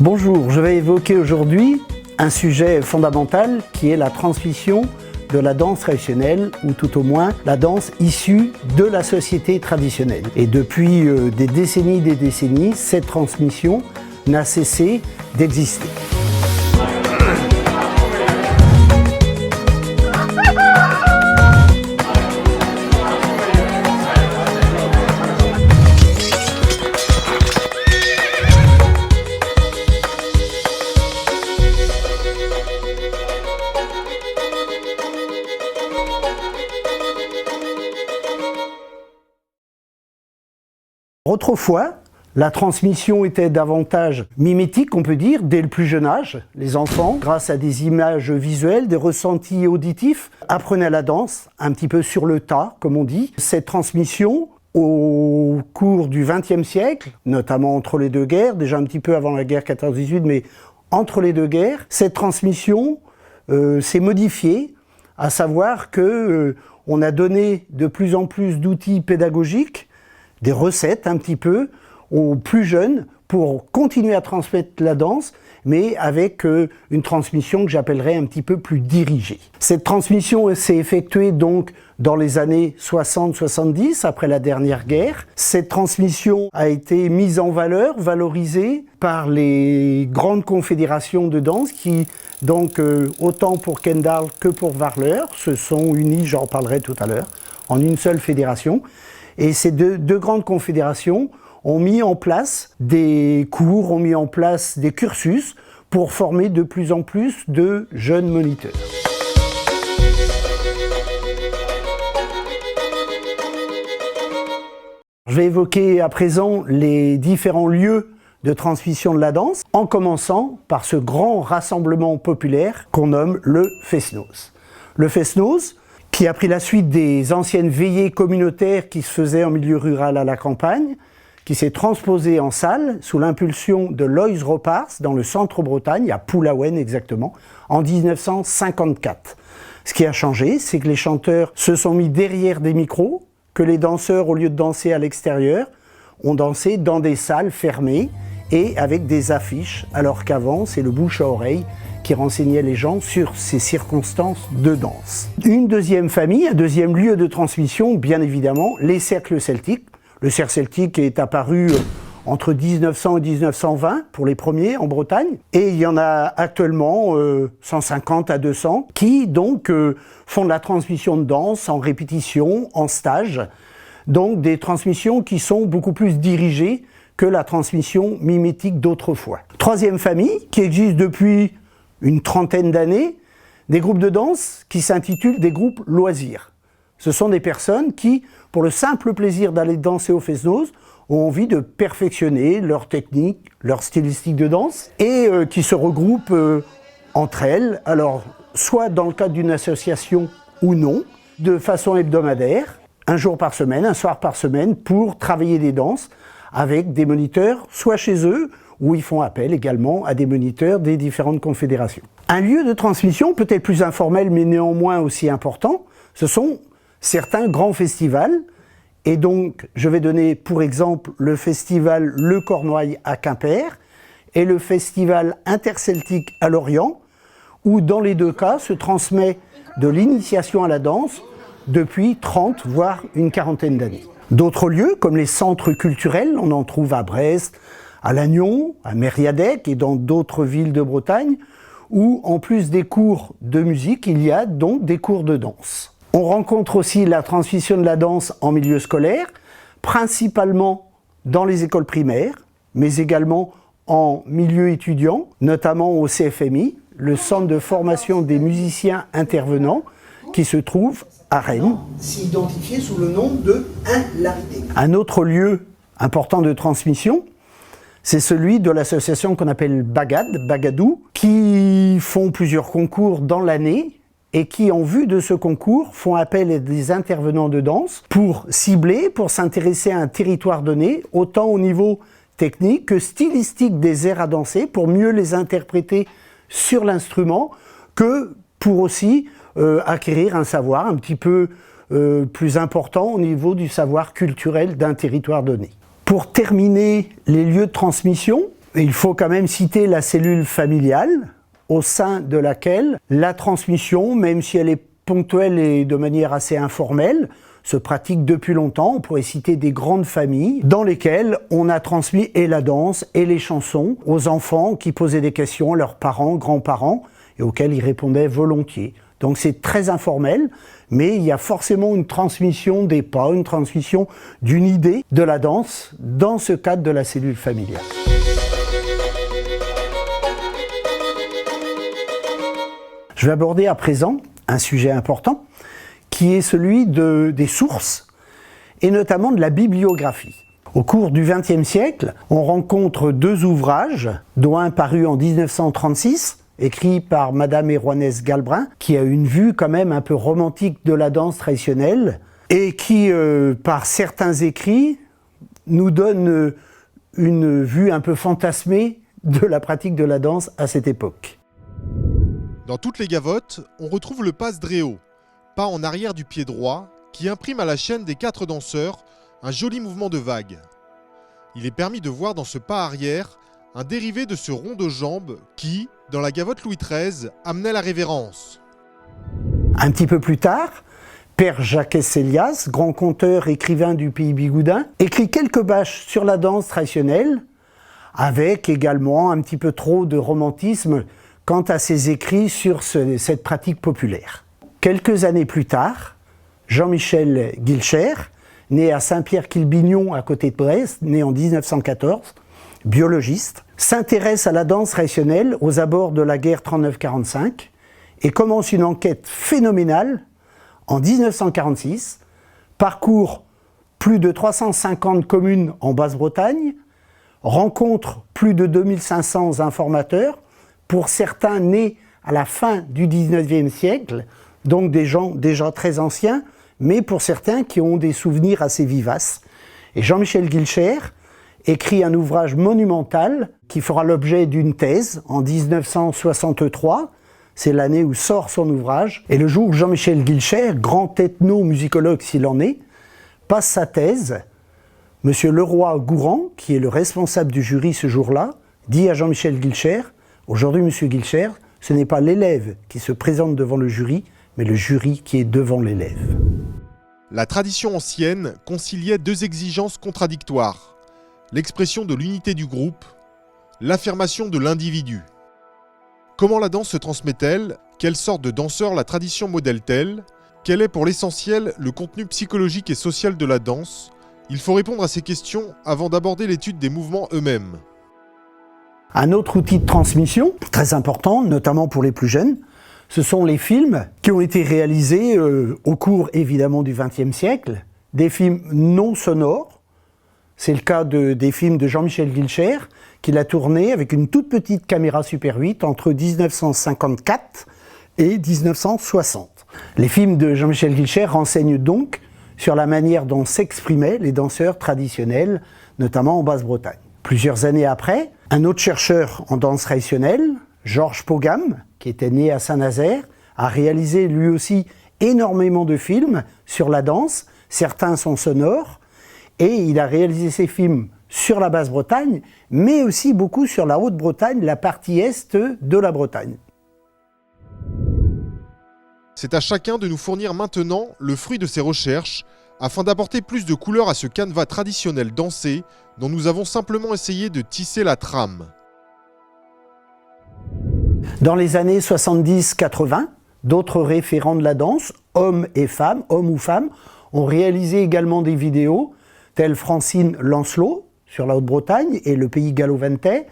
Bonjour, je vais évoquer aujourd'hui un sujet fondamental qui est la transmission de la danse traditionnelle, ou tout au moins la danse issue de la société traditionnelle. Et depuis des décennies, cette transmission n'a cessé d'exister. Autrefois, la transmission était davantage mimétique, on peut dire, dès le plus jeune âge. Les enfants, grâce à des images visuelles, des ressentis auditifs, apprenaient la danse, un petit peu sur le tas, comme on dit. Cette transmission, au cours du XXe siècle, notamment entre les deux guerres, déjà un petit peu avant la guerre 14-18, mais entre les deux guerres, cette transmission s'est modifiée, à savoir que on a donné de plus en plus d'outils pédagogiques, des recettes un petit peu aux plus jeunes pour continuer à transmettre la danse, mais avec une transmission que j'appellerais un petit peu plus dirigée. Cette transmission s'est effectuée donc dans les années 60-70, après la dernière guerre. Cette transmission a été mise en valeur, valorisée par les grandes confédérations de danse qui, donc autant pour Kendall que pour Warler, se sont unies, j'en parlerai tout à l'heure, en une seule fédération. Et ces deux grandes confédérations ont mis en place des cours, ont mis en place des cursus pour former de plus en plus de jeunes moniteurs. Je vais évoquer à présent les différents lieux de transmission de la danse, en commençant par ce grand rassemblement populaire qu'on nomme le Fest-Noz. Le Fest-Noz, qui a pris la suite des anciennes veillées communautaires qui se faisaient en milieu rural à la campagne, qui s'est transposé en salle sous l'impulsion de Loïs Ropars dans le centre-Bretagne, à Pulawen exactement, en 1954. Ce qui a changé, c'est que les chanteurs se sont mis derrière des micros, que les danseurs, au lieu de danser à l'extérieur, ont dansé dans des salles fermées et avec des affiches, alors qu'avant, c'est le bouche à oreille qui renseignait les gens sur ces circonstances de danse. Une deuxième famille, un deuxième lieu de transmission, bien évidemment, les cercles celtiques. Le cercle celtique est apparu entre 1900 et 1920 pour les premiers en Bretagne, et il y en a actuellement 150 à 200 qui donc font de la transmission de danse en répétition, en stage, donc des transmissions qui sont beaucoup plus dirigées que la transmission mimétique d'autrefois. Troisième famille qui existe depuis une trentaine d'années, des groupes de danse qui s'intitulent des groupes loisirs. Ce sont des personnes qui, pour le simple plaisir d'aller danser au Fest-Noz, ont envie de perfectionner leur technique, leur stylistique de danse, et qui se regroupent entre elles, alors soit dans le cadre d'une association ou non, de façon hebdomadaire, un jour par semaine, un soir par semaine, pour travailler des danses avec des moniteurs, soit chez eux, où ils font appel également à des moniteurs des différentes confédérations. Un lieu de transmission, peut-être plus informel, mais néanmoins aussi important, ce sont certains grands festivals. Et donc, je vais donner pour exemple le festival Le Cornouaille à Quimper et le festival interceltique à Lorient, où dans les deux cas se transmet de l'initiation à la danse depuis 30, voire une quarantaine d'années. D'autres lieux, comme les centres culturels, on en trouve à Brest, à Lannion, à Mériadec et dans d'autres villes de Bretagne, où en plus des cours de musique, il y a donc des cours de danse. On rencontre aussi la transmission de la danse en milieu scolaire, principalement dans les écoles primaires, mais également en milieu étudiant, notamment au CFMI, le centre de formation des musiciens intervenants, qui se trouve à Rennes. S'identifier sous le nom de Larité. Un autre lieu important de transmission, c'est celui de l'association qu'on appelle Bagadou, qui font plusieurs concours dans l'année et qui, en vue de ce concours, font appel à des intervenants de danse pour cibler, pour s'intéresser à un territoire donné, autant au niveau technique que stylistique des airs à danser, pour mieux les interpréter sur l'instrument, que pour aussi acquérir un savoir un petit peu plus important au niveau du savoir culturel d'un territoire donné. Pour terminer les lieux de transmission, Il faut quand même citer la cellule familiale, au sein de laquelle la transmission, même si elle est ponctuelle et de manière assez informelle, se pratique depuis longtemps. On pourrait citer des grandes familles dans lesquelles on a transmis et la danse et les chansons aux enfants qui posaient des questions à leurs parents, grands-parents, et auxquels ils répondaient volontiers. Donc c'est très informel, mais il y a forcément une transmission des pas, une transmission d'une idée de la danse dans ce cadre de la cellule familiale. Je vais aborder à présent un sujet important qui est celui des sources et notamment de la bibliographie. Au cours du XXe siècle, on rencontre deux ouvrages, dont un paru en 1936, écrit par Madame Héroïnès Galbrin, qui a une vue quand même un peu romantique de la danse traditionnelle et qui, par certains écrits, nous donne une vue un peu fantasmée de la pratique de la danse à cette époque. Dans toutes les gavottes, on retrouve le pas Sdréo, pas en arrière du pied droit, qui imprime à la chaîne des 4 danseurs un joli mouvement de vague. Il est permis de voir dans ce pas arrière un dérivé de ce rond de jambe qui, dans la gavotte Louis XIII, amenait la révérence. Un petit peu plus tard, Père Jacques Célias, grand conteur écrivain du pays bigoudin, écrit quelques bâches sur la danse traditionnelle, avec également un petit peu trop de romantisme quant à ses écrits sur cette pratique populaire. Quelques années plus tard, Jean-Michel Guilcher, né à Saint-Pierre-Quilbignon à côté de Brest, né en 1914, biologiste, s'intéresse à la danse traditionnelle aux abords de la guerre 39-45 et commence une enquête phénoménale en 1946, parcourt plus de 350 communes en Basse-Bretagne, rencontre plus de 2500 informateurs, pour certains nés à la fin du 19e siècle, donc des gens déjà très anciens, mais pour certains qui ont des souvenirs assez vivaces. Et Jean-Michel Guilcher écrit un ouvrage monumental qui fera l'objet d'une thèse en 1963. C'est l'année où sort son ouvrage. Et le jour où Jean-Michel Guilcher, grand ethno-musicologue s'il en est, passe sa thèse, M. Leroy-Gourand, qui est le responsable du jury ce jour-là, dit à Jean-Michel Guilcher: « Aujourd'hui, M. Guilcher, ce n'est pas l'élève qui se présente devant le jury, mais le jury qui est devant l'élève. » La tradition ancienne conciliait deux exigences contradictoires: l'expression de l'unité du groupe, l'affirmation de l'individu. Comment la danse se transmet-elle? Quelle sorte de danseur la tradition modèle-t-elle? Quel est pour l'essentiel le contenu psychologique et social de la danse? Il faut répondre à ces questions avant d'aborder l'étude des mouvements eux-mêmes. Un autre outil de transmission, très important, notamment pour les plus jeunes, ce sont les films qui ont été réalisés au cours évidemment du XXe siècle, des films non sonores. C'est le cas des films de Jean-Michel Guilcher, qu'il a tourné avec une toute petite caméra Super 8 entre 1954 et 1960. Les films de Jean-Michel Guilcher renseignent donc sur la manière dont s'exprimaient les danseurs traditionnels, notamment en Basse-Bretagne. Plusieurs années après, un autre chercheur en danse traditionnelle, Georges Pogam, qui était né à Saint-Nazaire, a réalisé lui aussi énormément de films sur la danse. Certains sont sonores, et il a réalisé ces films sur la Basse-Bretagne, mais aussi beaucoup sur la Haute-Bretagne, la partie est de la Bretagne. C'est à chacun de nous fournir maintenant le fruit de ses recherches, afin d'apporter plus de couleur à ce canevas traditionnel dansé dont nous avons simplement essayé de tisser la trame. Dans les années 70-80, d'autres référents de la danse, hommes ou femmes, ont réalisé également des vidéos, telles Francine Lancelot sur la Haute-Bretagne et le pays gallo-ventais,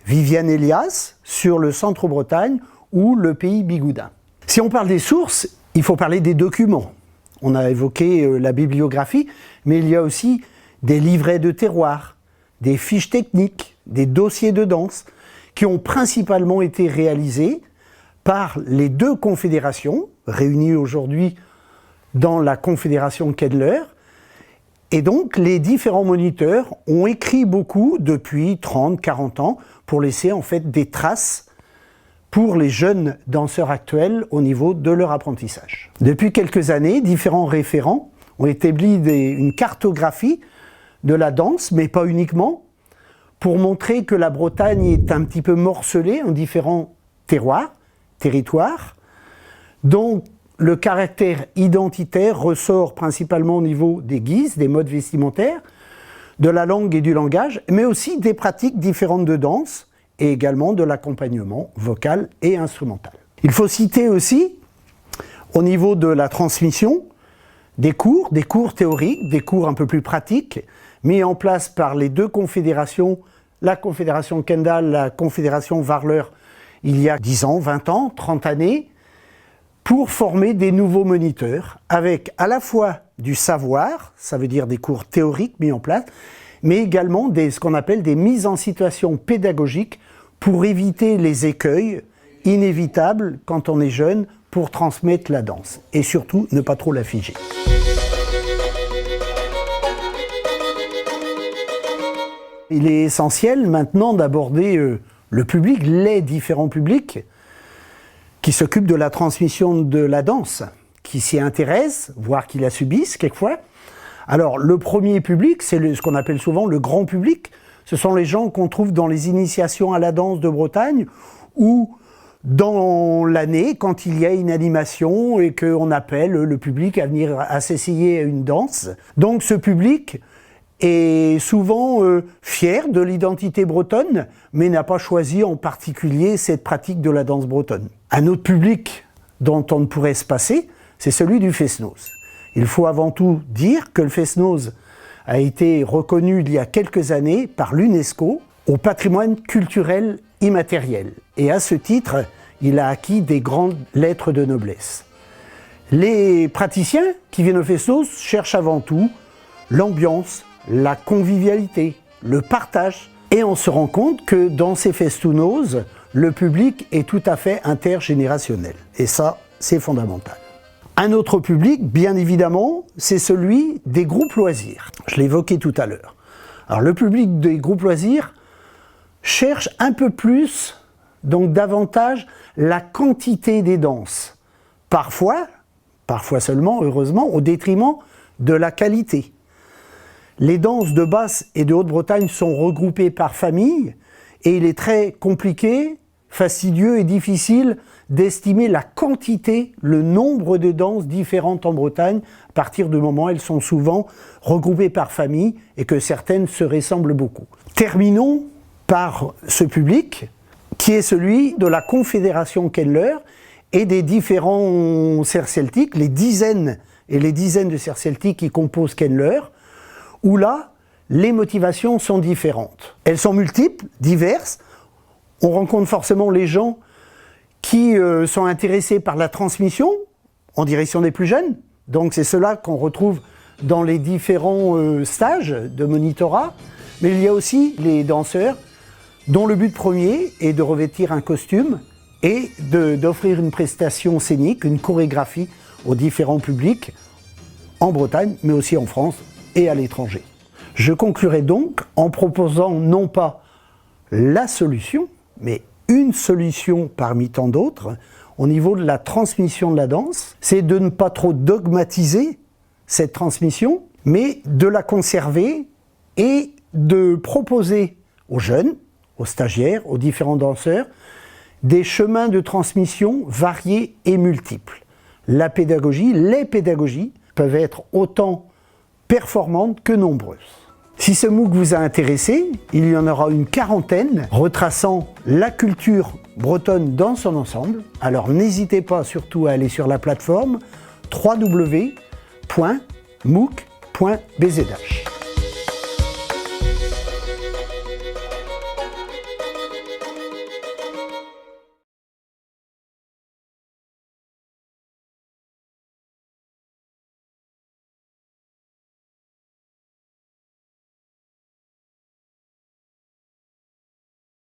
Viviane Elias sur le Centre-Bretagne ou le pays bigoudin. Si on parle des sources, il faut parler des documents. On a évoqué la bibliographie, mais il y a aussi des livrets de terroir, des fiches techniques, des dossiers de danse, qui ont principalement été réalisés par les deux confédérations, réunies aujourd'hui dans la confédération Kedler. Et donc, les différents moniteurs ont écrit beaucoup depuis 30-40 ans pour laisser en fait des traces pour les jeunes danseurs actuels au niveau de leur apprentissage. Depuis quelques années, différents référents ont établi une cartographie de la danse, mais pas uniquement, pour montrer que la Bretagne est un petit peu morcelée en différents territoires, dont le caractère identitaire ressort principalement au niveau des guises, des modes vestimentaires, de la langue et du langage, mais aussi des pratiques différentes de danse et également de l'accompagnement vocal et instrumental. Il faut citer aussi, au niveau de la transmission, des cours théoriques, des cours un peu plus pratiques, mis en place par les deux confédérations, la confédération Kendall, la confédération Warler, il y a 10 ans, 20 ans, 30 années, pour former des nouveaux moniteurs, avec à la fois du savoir, ça veut dire des cours théoriques mis en place, mais également ce qu'on appelle des mises en situation pédagogiques pour éviter les écueils inévitables quand on est jeune pour transmettre la danse, et surtout ne pas trop la figer. Il est essentiel maintenant d'aborder le public, les différents publics qui s'occupent de la transmission de la danse, qui s'y intéressent, voire qui la subissent quelquefois. Alors le premier public, c'est ce qu'on appelle souvent le grand public. Ce sont les gens qu'on trouve dans les initiations à la danse de Bretagne ou dans l'année quand il y a une animation et qu'on appelle le public à venir à s'essayer à une danse. Donc ce public est souvent fier de l'identité bretonne, mais n'a pas choisi en particulier cette pratique de la danse bretonne. Un autre public dont on ne pourrait se passer, c'est celui du Fest-Noz. Il faut avant tout dire que le Fest-Noz a été reconnu il y a quelques années par l'UNESCO au patrimoine culturel immatériel. Et à ce titre, il a acquis des grandes lettres de noblesse. Les praticiens qui viennent au Fest-Noz cherchent avant tout l'ambiance, la convivialité, le partage. Et on se rend compte que dans ces Fest-Noz, le public est tout à fait intergénérationnel. Et ça, c'est fondamental. Un autre public, bien évidemment, c'est celui des groupes loisirs. Je l'évoquais tout à l'heure. Alors le public des groupes loisirs cherche un peu plus, donc davantage, la quantité des danses. Parfois seulement, heureusement, au détriment de la qualité. Les danses de Basse et de Haute-Bretagne sont regroupées par famille et il est très compliqué, fastidieux et difficile d'estimer la quantité, le nombre de danses différentes en Bretagne à partir du moment où elles sont souvent regroupées par famille et que certaines se ressemblent beaucoup. Terminons par ce public qui est celui de la Confédération Kendler et des différents cercles celtiques, les dizaines et les dizaines de cercles celtiques qui composent Kendler, où là, les motivations sont différentes. Elles sont multiples, diverses. On rencontre forcément les gens qui sont intéressés par la transmission en direction des plus jeunes. Donc c'est cela qu'on retrouve dans les différents stages de monitorat. Mais il y a aussi les danseurs dont le but premier est de revêtir un costume et d'offrir une prestation scénique, une chorégraphie aux différents publics en Bretagne, mais aussi en France et à l'étranger. Je conclurai donc en proposant non pas la solution, mais une solution parmi tant d'autres au niveau de la transmission de la danse, c'est de ne pas trop dogmatiser cette transmission, mais de la conserver et de proposer aux jeunes, aux stagiaires, aux différents danseurs, des chemins de transmission variés et multiples. La pédagogie, les pédagogies peuvent être autant performantes que nombreuses. Si ce MOOC vous a intéressé, il y en aura une quarantaine retraçant la culture bretonne dans son ensemble. Alors n'hésitez pas surtout à aller sur la plateforme www.mooc.bzh.